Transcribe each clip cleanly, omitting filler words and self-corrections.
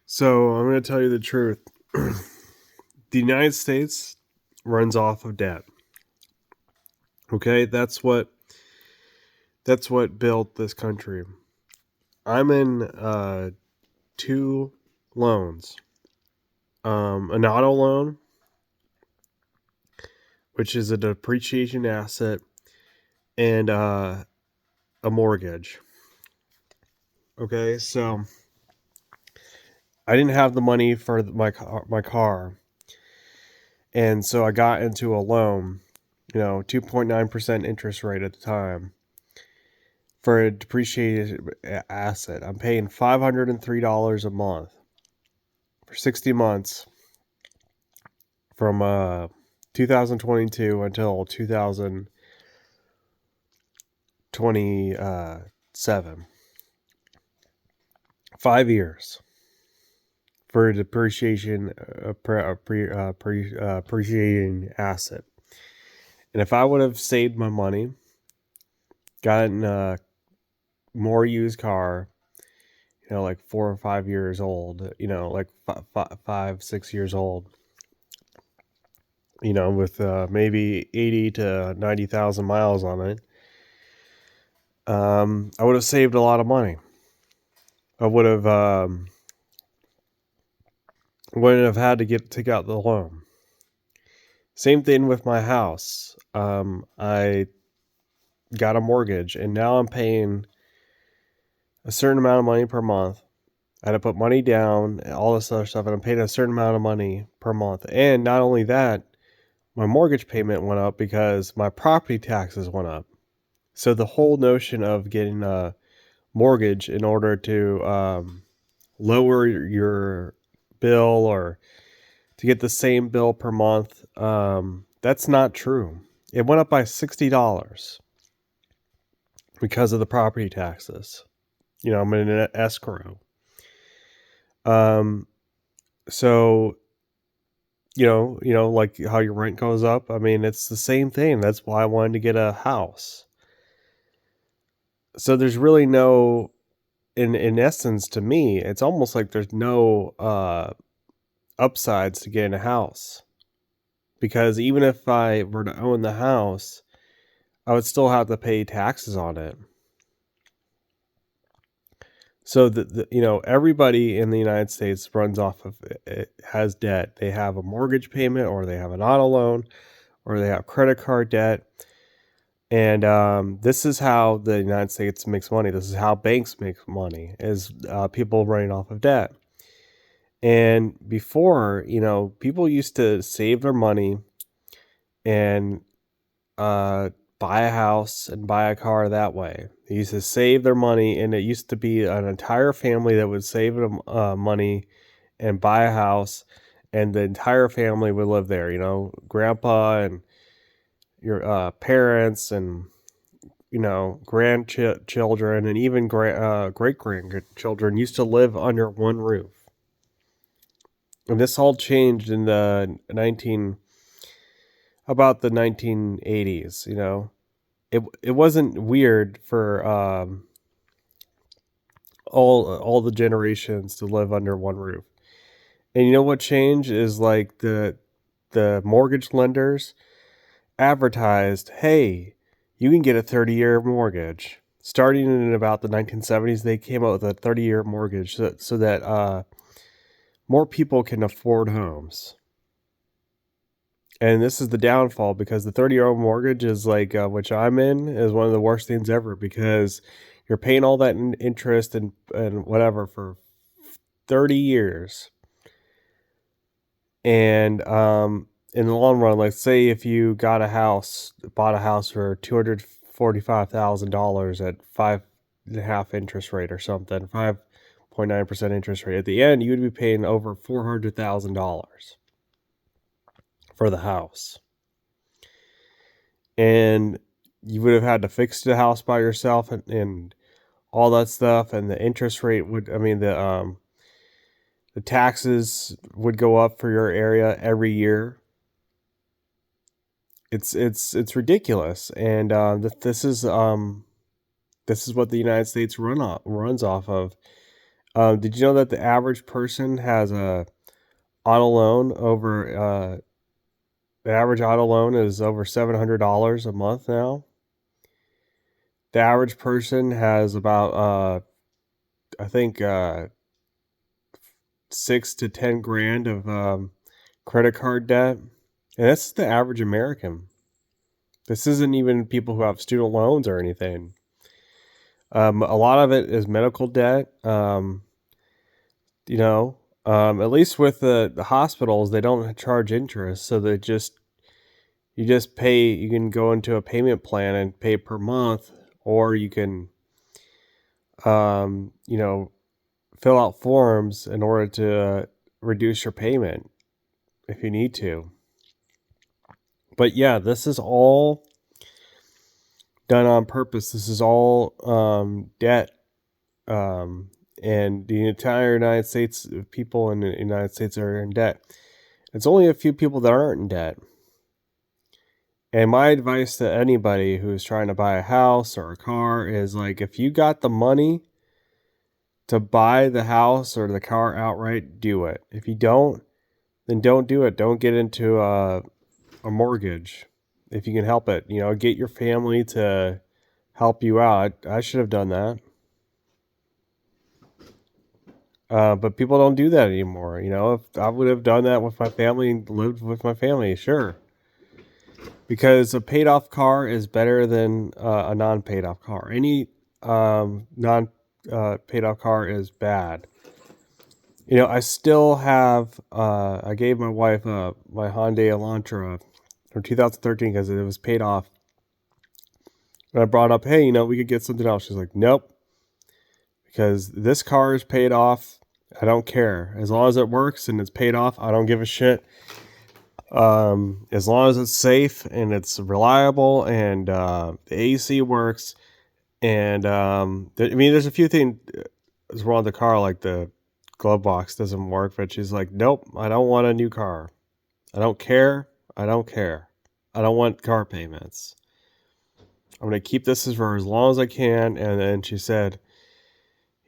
So I'm going to tell you the truth. The United States runs off of debt. Okay, that's what built this country. I'm in two loans. An auto loan, which is a depreciation asset, and a mortgage. Okay, so I didn't have the money for my car, and so I got into a loan. 2.9% interest rate at the time for a depreciated asset. I'm paying $503 a month for 60 months from 2022 until 2027. 5 years for a depreciation appreciating asset. And if I would have saved my money, gotten a more used car, like 4 or 5 years old, like 5, 6 years old, with maybe 80 to 90,000 miles on it, I would have saved a lot of money. I wouldn't have had to take out the loan. Same thing with my house. I got a mortgage, and now I'm paying a certain amount of money per month. I had to put money down, and all this other stuff, and I'm paying a certain amount of money per month. And not only that, my mortgage payment went up because my property taxes went up. So the whole notion of getting a mortgage in order to lower your bill or to get the same bill per month, that's not true. It went up by $60 because of the property taxes. I'm in an escrow. So like how your rent goes up. I mean, it's the same thing. That's why I wanted to get a house. So there's really no, in essence, to me, it's almost like there's no upsides to getting a house, because even if I were to own the house, I would still have to pay taxes on it. So everybody in the United States runs off of it, has debt. They have a mortgage payment, or they have an auto loan, or they have credit card debt. And this is how the United States makes money. This is how banks make money, is people running off of debt. And before, people used to save their money and buy a house and buy a car that way. They used to save their money, and it used to be an entire family that would save them money and buy a house, and the entire family would live there. Grandpa and your parents and grandchildren and even great grandchildren used to live under one roof. And this all changed in about the 1980s. It wasn't weird for all the generations to live under one roof. And you know what changed is, like, the mortgage lenders advertised, hey, you can get a 30-year mortgage. Starting in about the 1970s, they came out with a 30-year mortgage so that more people can afford homes. And this is the downfall, because the 30-year mortgage is like, which I'm in, is one of the worst things ever, because you're paying all that interest and whatever for 30 years. And in the long run, like, say if you bought a house for $245,000 at 5.5 interest rate or something, 5.9% interest rate, at the end you would be paying over $400,000 for the house. And you would have had to fix the house by yourself and all that stuff, and the interest rate the taxes would go up for your area every year. It's ridiculous, and this is what the United States runs off of. Did you know that the average person has a auto loan over the average auto loan is over $700 a month now? The average person has about I think 6 to 10 grand of credit card debt, and that's the average American. This isn't even people who have student loans or anything. A lot of it is medical debt. At least with the hospitals, they don't charge interest, so you just pay. You can go into a payment plan and pay per month, or you can, um, you know, fill out forms in order to reduce your payment if you need to. But yeah, this is all done on purpose. This is all debt. And the entire United States, people in the United States are in debt. It's only a few people that aren't in debt. And my advice to anybody who's trying to buy a house or a car is like, if you got the money to buy the house or the car outright, do it. If you don't, then don't do it. Don't get into a mortgage if you can help it. Get your family to help you out. I should have done that. But people don't do that anymore. If I would have done that with my family and lived with my family, sure. Because a paid off car is better than a non paid off car. Any non paid off car is bad. I still have, I gave my wife my Hyundai Elantra from 2013 because it was paid off. And I brought up, hey, we could get something else. She's like, nope. Because this car is paid off. I don't care. As long as it works and it's paid off, I don't give a shit. As long as it's safe and it's reliable and the AC works. And there's a few things wrong with the car, like the glove box doesn't work. But she's like, nope, I don't want a new car. I don't care. I don't care. I don't want car payments. I'm going to keep this for as long as I can. And then she said,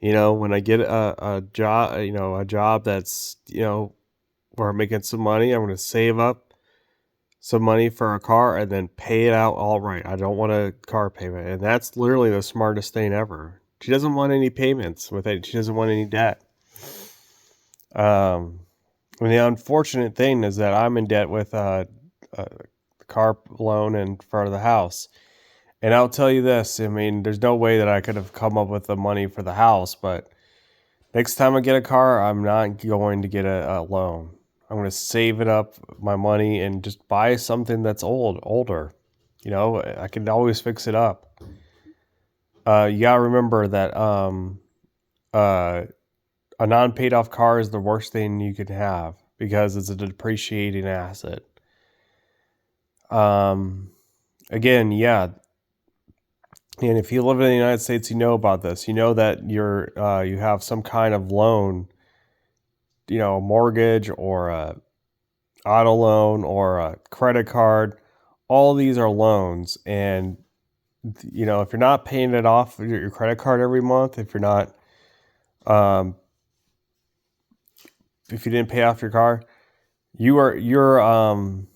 when I get a job, a job that's, where I'm making some money, I'm going to save up some money for a car and then pay it out all right. I don't want a car payment. And that's literally the smartest thing ever. She doesn't want any payments with it. She doesn't want any debt. The unfortunate thing is that I'm in debt with a car loan in front of the house. And I'll tell you this, there's no way that I could have come up with the money for the house, but next time I get a car, I'm not going to get a loan. I'm going to save it up, my money, and just buy something that's older. I can always fix it up. You got to remember that a non-paid off car is the worst thing you can have because it's a depreciating asset. Again, yeah. And if you live in the United States, you know about this. You know that you have some kind of loan, a mortgage or a auto loan or a credit card. All these are loans. And, if you're not paying it off your credit card every month, if you're not, if you didn't pay off your car, you're going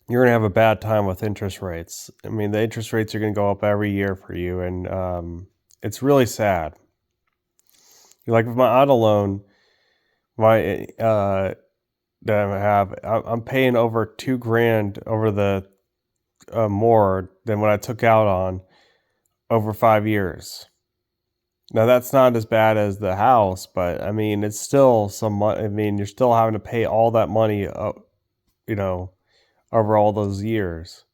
to have a bad time with interest rates. The interest rates are going to go up every year for you, and it's really sad. Like with my auto loan, that I have, I'm paying over $2,000 over the more than what I took out on over 5 years. Now that's not as bad as the house, but it's still some money. You're still having to pay all that money, over all those years.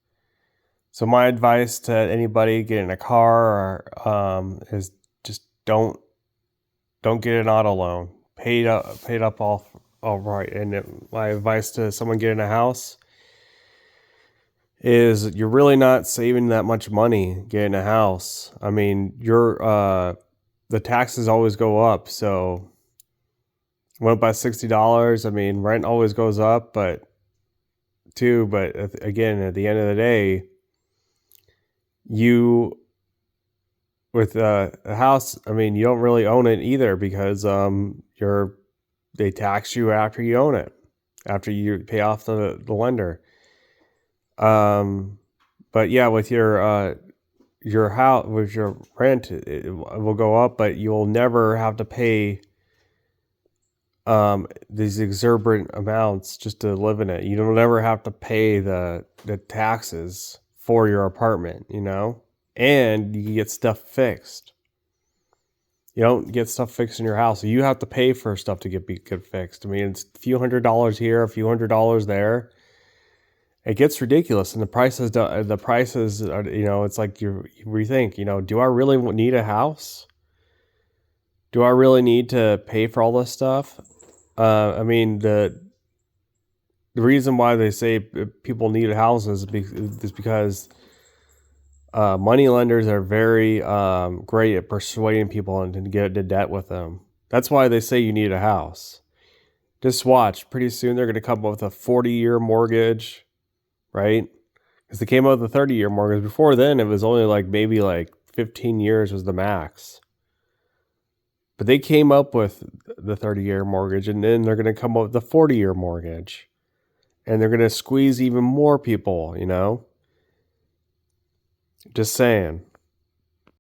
So my advice to anybody getting a car is just don't get an auto loan. Paid up all right. And my advice to someone getting a house is you're really not saving that much money getting a house. The taxes always go up. So went up by $60. Rent always goes up, but again, at the end of the day, you with a house, I mean, you don't really own it either because they tax you after you own it, after you pay off the lender. But yeah, with your house, with your rent, it will go up, but you'll never have to pay these exorbitant amounts just to live in it. You don't ever have to pay the taxes for your apartment, you know? And you can get stuff fixed. You don't get stuff fixed in your house. You have to pay for stuff to get fixed. I mean, it's a few $100s here, a few $100s there. It gets ridiculous, and the prices are, you know, it's like you rethink, you know, do I really need a house? Do I really need to pay for all this stuff? I mean, the reason why they say people need houses is because money lenders are very great at persuading people into get into debt with them. That's why they say you need a house. Just watch. Pretty soon they're going to come up with a 40-year mortgage, right? Because they came out with a 30-year mortgage. Before then, it was only like maybe like 15 years was the max. But they came up with the 30-year mortgage, and then they're going to come up with the 40-year mortgage. And they're going to squeeze even more people, you know? Just saying.